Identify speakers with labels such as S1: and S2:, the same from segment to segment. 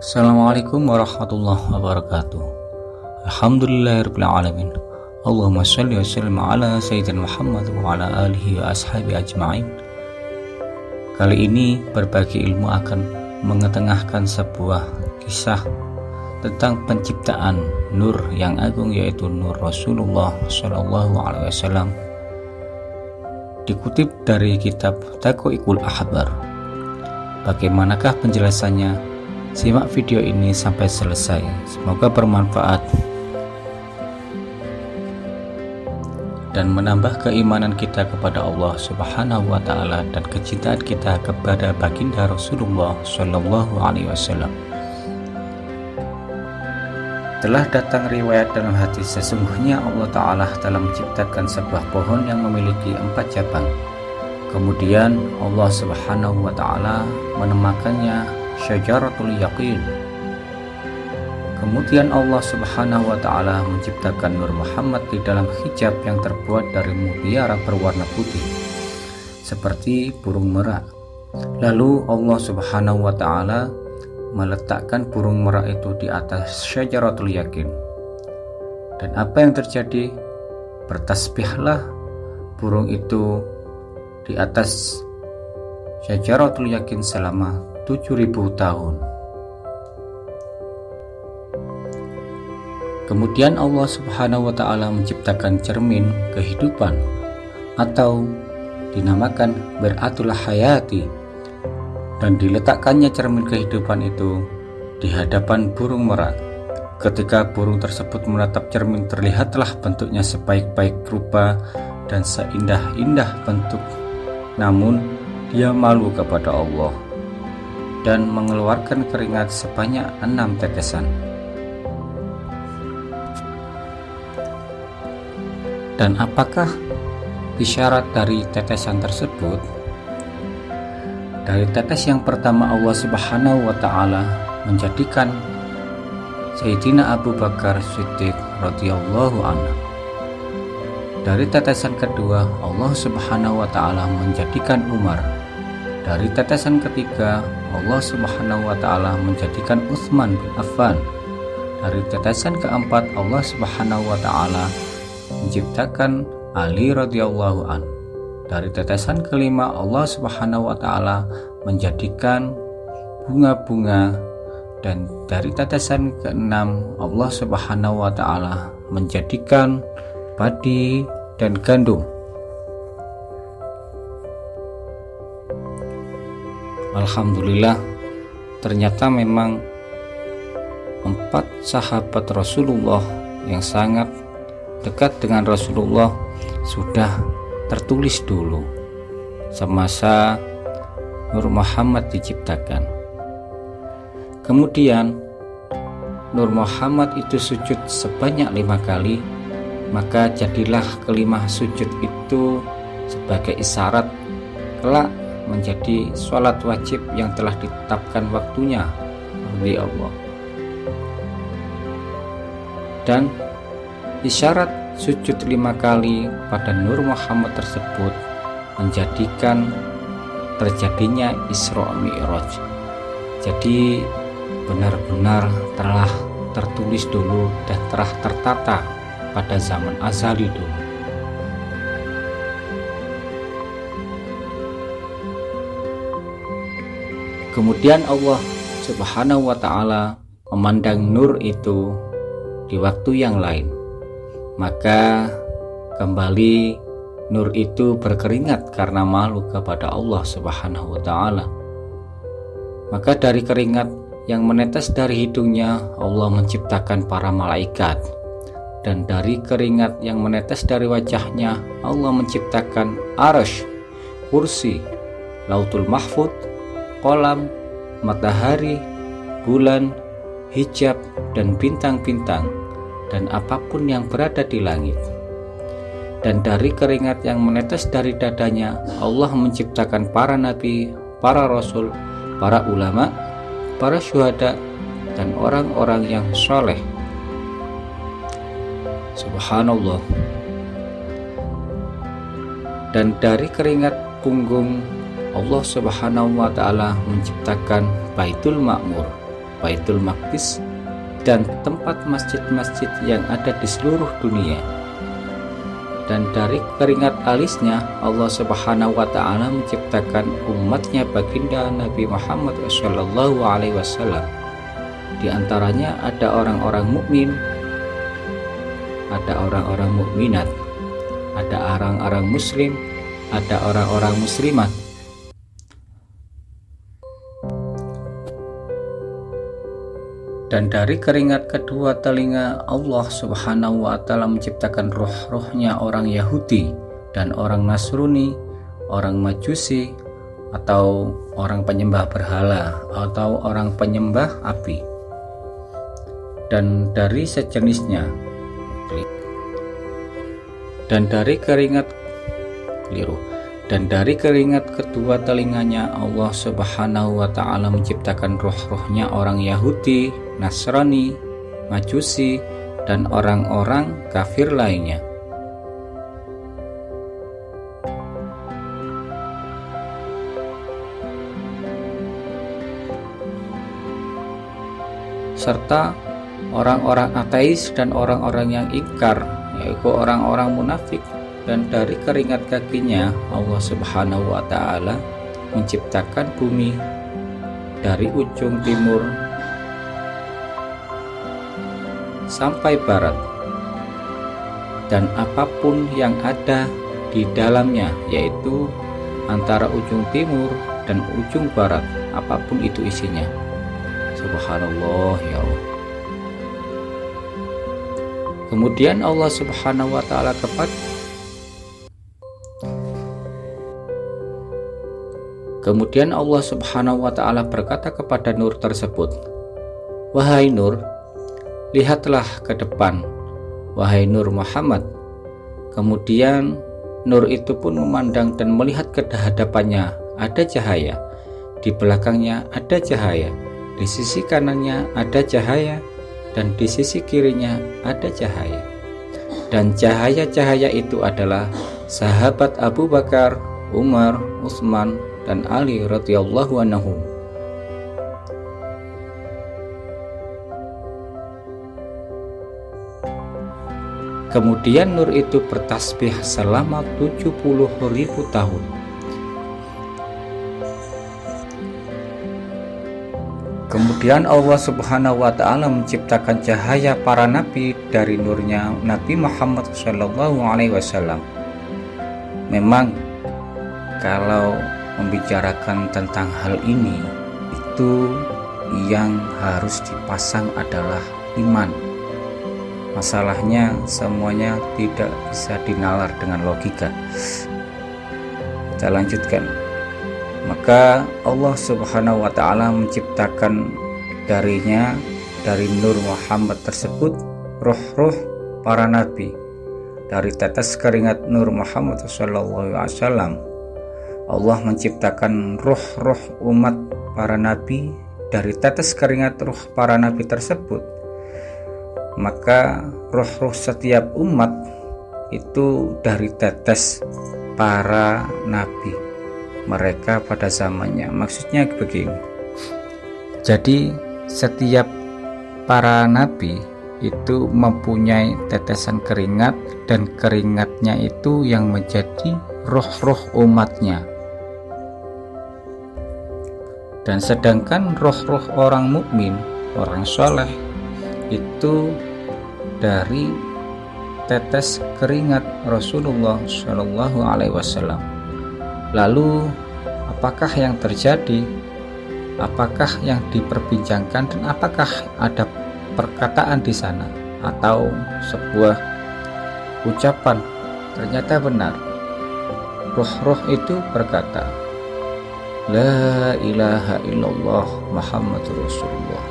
S1: Assalamualaikum warahmatullahi wabarakatuh. Alhamdulillahirabbil alamin. Allahumma shalli wa sallim ala sayyidina Muhammad wa ala alihi wa ashabi ajma'in. Kali ini berbagi ilmu akan mengetengahkan sebuah kisah tentang penciptaan nur yang agung, yaitu nur Rasulullah Shallallahu Alaihi Wasallam. Dikutip dari kitab Taqoiqul Ahbar. Bagaimanakah penjelasannya? Simak video ini sampai selesai, semoga bermanfaat dan menambah keimanan kita kepada Allah Subhanahu wa Ta'ala dan kecintaan kita kepada baginda Rasulullah Shallallahu Alaihi Wasallam. Telah datang riwayat dalam hadis, sesungguhnya Allah Ta'ala telah menciptakan sebuah pohon yang memiliki 4 cabang. Kemudian Allah Subhanahu wa Ta'ala menamakannya Syajaratul Yaqin. Kemudian Allah Subhanahu wa Ta'ala menciptakan Nur Muhammad di dalam hijab yang terbuat dari mutiara berwarna putih seperti burung merak. Lalu Allah Subhanahu wa Ta'ala meletakkan burung merak itu di atas Syajaratul Yaqin. Dan apa yang terjadi? Bertasbihlah burung itu di atas Syajaratul Yaqin selama 7.000 tahun. Kemudian Allah Subhanahu wa Ta'ala menciptakan cermin kehidupan atau dinamakan Mir'atul Hayati, dan diletakkannya cermin kehidupan itu di hadapan burung merak. Ketika burung tersebut menatap cermin, terlihatlah bentuknya sebaik-baik rupa dan seindah-indah bentuk, namun dia malu kepada Allah dan mengeluarkan keringat sebanyak 6 tetesan. Dan apakah isyarat dari tetesan tersebut? Dari tetes yang pertama, Allah Subhanahu wa Ta'ala menjadikan Sayyidina Abu Bakar Siddiq radhiyallahu anhu. Dari tetesan kedua, Allah Subhanahu wa Ta'ala menjadikan Umar. Dari tetesan ketiga, Allah Subhanahu wa Ta'ala menjadikan Utsman bin Affan. Dari tetesan keempat, Allah Subhanahu wa Ta'ala menciptakan Ali radhiyallahu an. Dari tetesan kelima, Allah Subhanahu wa Ta'ala menjadikan bunga-bunga. Dan dari tetesan keenam, Allah Subhanahu wa Ta'ala menjadikan padi dan gandum. Alhamdulillah, ternyata memang 4 sahabat Rasulullah yang sangat dekat dengan Rasulullah sudah tertulis dulu semasa Nur Muhammad diciptakan. Kemudian Nur Muhammad itu sujud sebanyak 5 kali, maka jadilah kelima sujud itu sebagai isyarat kelak menjadi sholat wajib yang telah ditetapkan waktunya oleh Allah. Dan isyarat sujud 5 kali pada Nur Muhammad tersebut menjadikan terjadinya Isra Mi'raj. Jadi benar-benar telah tertulis dulu dan telah tertata pada zaman azali dulu. Kemudian Allah Subhanahu wa Ta'ala memandang nur itu di waktu yang lain, maka kembali nur itu berkeringat karena malu kepada Allah Subhanahu wa Ta'ala. Maka dari keringat yang menetes dari hidungnya, Allah menciptakan para malaikat, dan dari keringat yang menetes dari wajahnya, Allah menciptakan Arsy, kursi, Lauhul Mahfuz, kolam, matahari, bulan, hijab, dan bintang-bintang, dan apapun yang berada di langit. Dan dari keringat yang menetes dari dadanya, Allah menciptakan para nabi, para rasul, para ulama, para syuhada, dan orang-orang yang soleh. Subhanallah. Dan dari keringat punggung, Allah Subhanahu wa Ta'ala menciptakan Baitul Ma'mur, Baitul Maqdis, dan tempat masjid-masjid yang ada di seluruh dunia. Dan dari keringat alisnya Allah Subhanahu wa Ta'ala menciptakan umatnya baginda Nabi Muhammad SAW. Di antaranya ada orang-orang mukmin, ada orang-orang mukminat, ada orang-orang muslim, ada orang-orang muslimat. Dan dari keringat kedua telinga Allah Subhanahu wa Ta'ala menciptakan roh-rohnya orang Yahudi dan orang Nasrani, orang Majusi, atau orang penyembah berhala, atau orang penyembah api, dan dari sejenisnya. Dan dari keringat kedua telinganya Allah Subhanahu wa Ta'ala menciptakan roh-rohnya orang Yahudi, Nasrani, Majusi, dan orang-orang kafir lainnya. Serta orang-orang ateis dan orang-orang yang ingkar, yaitu orang-orang munafik. Dan dari keringat kakinya Allah Subhanahu wa Ta'ala menciptakan bumi dari ujung timur sampai barat, dan apapun yang ada di dalamnya, yaitu antara ujung timur dan ujung barat, apapun itu isinya. Subhanallah, ya Allah. Kemudian Allah Subhanahu wa Ta'ala berkata kepada Nur tersebut, "Wahai Nur, lihatlah ke depan, wahai Nur Muhammad." Kemudian Nur itu pun memandang dan melihat ke hadapannya ada cahaya, di belakangnya ada cahaya, di sisi kanannya ada cahaya, dan di sisi kirinya ada cahaya. Dan cahaya-cahaya itu adalah sahabat Abu Bakar, Umar, Utsman, dan Ali radhiyallahu anhum. Kemudian Nur itu bertasbih selama 70.000 tahun. Kemudian Allah Subhanahu wa Ta'ala menciptakan cahaya para nabi dari nurnya Nabi Muhammad SAW. Memang kalau membicarakan tentang hal ini, itu yang harus dipasang adalah iman. Masalahnya semuanya tidak bisa dinalar dengan logika. Kita lanjutkan. Maka Allah Subhanahu wa Ta'ala menciptakan darinya, dari Nur Muhammad tersebut, roh-roh para nabi. Dari tetes keringat Nur Muhammad SAW, Allah menciptakan roh-roh umat para nabi. Dari tetes keringat roh para nabi tersebut, maka roh-roh setiap umat itu dari tetes para nabi mereka pada zamannya. Maksudnya begini, jadi setiap para nabi itu mempunyai tetesan keringat, dan keringatnya itu yang menjadi roh-roh umatnya. Dan sedangkan roh-roh orang mukmin, orang soleh, itu dari tetes keringat Rasulullah Shallallahu Alaihi Wasallam. Lalu apakah yang terjadi? Apakah yang diperbincangkan, dan apakah ada perkataan di sana atau sebuah ucapan? Ternyata benar, roh-roh itu berkata, "La ilaha illallah Muhammadur Rasulullah."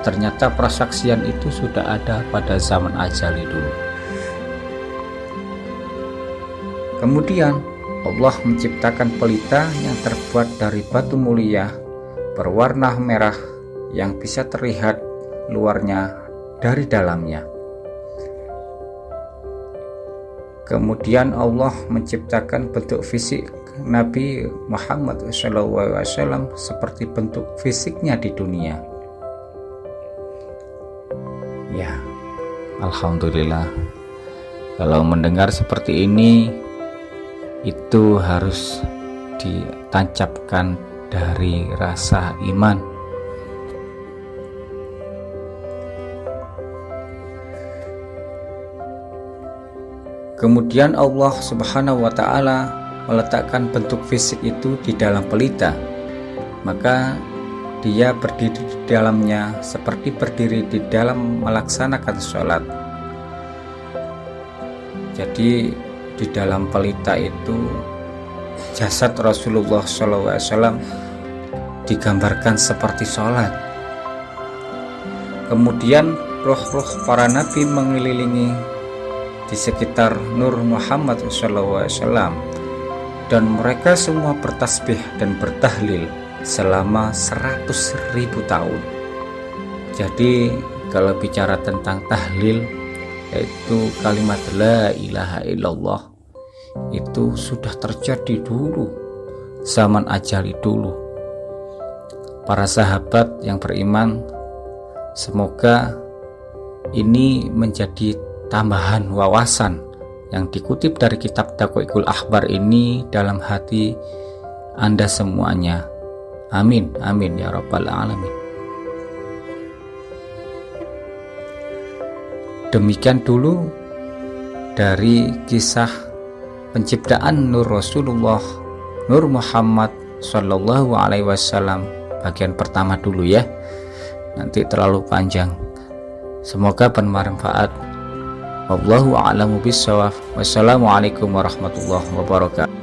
S1: Ternyata persaksian itu sudah ada pada zaman ajali dulu. Kemudian Allah menciptakan pelita yang terbuat dari batu mulia berwarna merah yang bisa terlihat luarnya dari dalamnya. Kemudian Allah menciptakan bentuk fisik Nabi Muhammad SAW seperti bentuk fisiknya di dunia. Ya, alhamdulillah. Kalau mendengar seperti ini, itu harus ditancapkan dari rasa iman. Kemudian Allah Subhanahu wa Ta'ala meletakkan bentuk fisik itu di dalam pelita, maka dia berdiri di dalamnya seperti berdiri di dalam melaksanakan sholat. Jadi di dalam pelita itu jasad Rasulullah SAW digambarkan seperti sholat. Kemudian roh-roh para nabi mengelilingi di sekitar Nur Muhammad SAW, dan mereka semua bertasbih dan bertahlil selama 100.000 tahun. Jadi kalau bicara tentang tahlil, yaitu kalimat la ilaha illallah, itu sudah terjadi dulu, zaman ajali dulu. Para sahabat yang beriman, semoga ini menjadi tambahan wawasan yang dikutip dari kitab Daqaiqul Akhbar ini dalam hati Anda semuanya. Amin, amin ya rabbal alamin. Demikian dulu dari kisah penciptaan Nur Rasulullah Nur Muhammad Sallallahu Alaihi Wasallam bagian pertama dulu ya, nanti terlalu panjang. Semoga bermanfaat. Wallahu a'lamu bishawab. Wassalamualaikum warahmatullahi wabarakatuh.